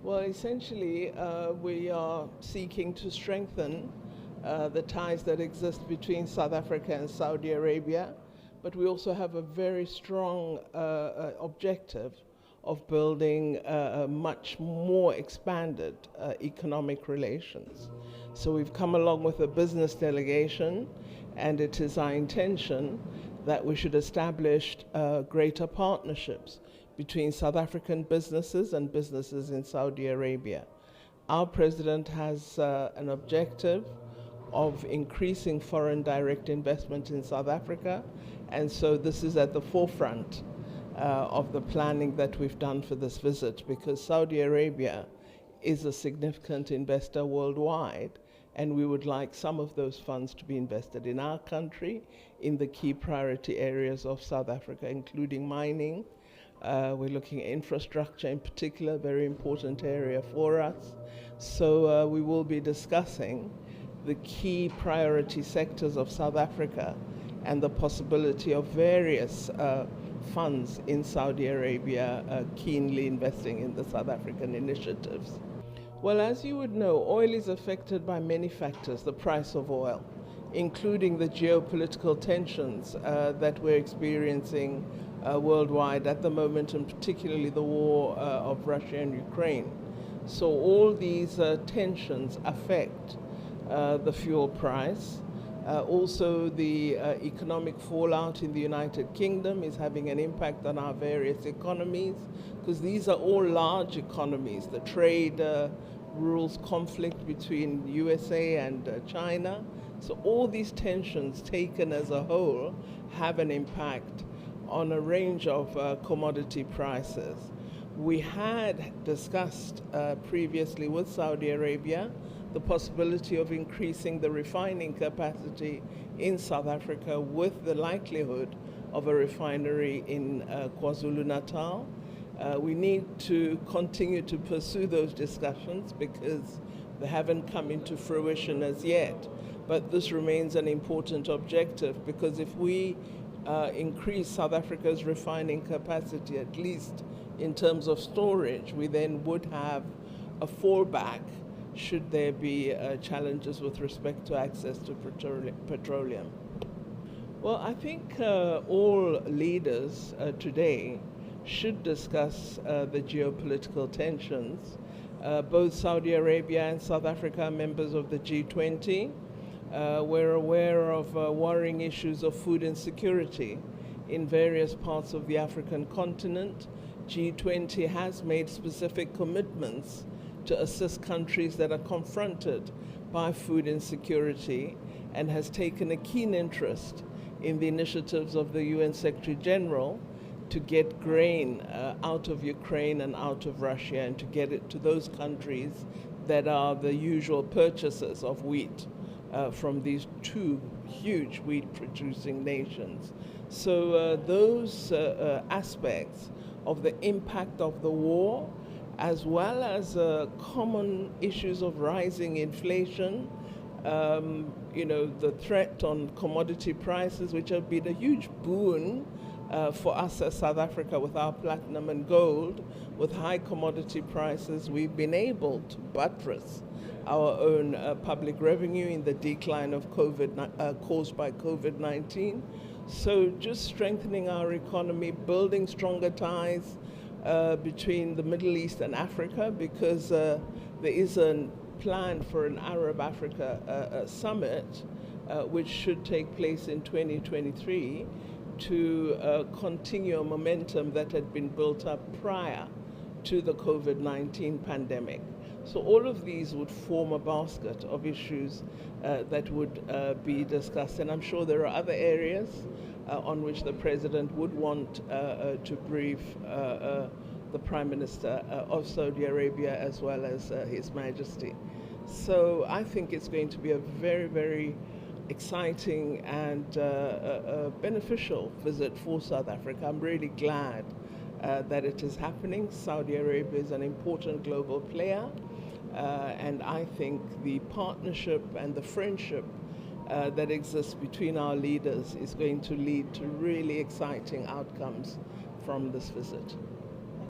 Well, essentially, we are seeking to strengthen the ties that exist between South Africa and Saudi Arabia, but we also have a very strong objective of building a much more expanded economic relations. So we've come along with a business delegation, and it is our intention that we should establish greater partnerships between South African businesses and businesses in Saudi Arabia. Our president has an objective of increasing foreign direct investment in South Africa, and so this is at the forefront of the planning that we've done for this visit, because Saudi Arabia is a significant investor worldwide, and we would like some of those funds to be invested in our country in the key priority areas of South Africa, including mining. We're looking at infrastructure in particular, very important area for us. So we will be discussing the key priority sectors of South Africa and the possibility of various funds in Saudi Arabia keenly investing in the South African initiatives. Well, as you would know, oil is affected by many factors, the price of oil, including the geopolitical tensions that we're experiencing worldwide at the moment, and particularly the war of Russia and Ukraine. So all these tensions affect the fuel price. Also, the economic fallout in the United Kingdom is having an impact on our various economies, because these are all large economies. The trade rules conflict between USA and China. So all these tensions taken as a whole have an impact on a range of commodity prices. We had discussed previously with Saudi Arabia the possibility of increasing the refining capacity in South Africa with the likelihood of a refinery in KwaZulu-Natal. We need to continue to pursue those discussions because they haven't come into fruition as yet. But this remains an important objective, because if we increase South Africa's refining capacity, at least in terms of storage, we then would have a fallback should there be challenges with respect to access to petroleum. Well, I think all leaders today should discuss the geopolitical tensions. Both Saudi Arabia and South Africa are members of the G20. We're aware of worrying issues of food insecurity in various parts of the African continent. G20 has made specific commitments to assist countries that are confronted by food insecurity, and has taken a keen interest in the initiatives of the UN Secretary General to get grain out of Ukraine and out of Russia, and to get it to those countries that are the usual purchasers of wheat from these two huge wheat-producing nations. So those aspects of the impact of the war, as well as common issues of rising inflation, the threat on commodity prices, which have been a huge boon for us as South Africa with our platinum and gold. With high commodity prices, we've been able to buttress our own public revenue in the decline of caused by COVID-19. So just strengthening our economy, building stronger ties between the Middle East and Africa, because there is a plan for an Arab-Africa summit, which should take place in 2023, to continue a momentum that had been built up prior to the COVID-19 pandemic. So all of these would form a basket of issues that would be discussed. And I'm sure there are other areas on which the President would want to brief the Prime Minister of Saudi Arabia, as well as His Majesty. So I think it's going to be a very, very exciting and beneficial visit for South Africa. I'm really glad that it is happening. Saudi Arabia is an important global player, and I think the partnership and the friendship that exists between our leaders is going to lead to really exciting outcomes from this visit.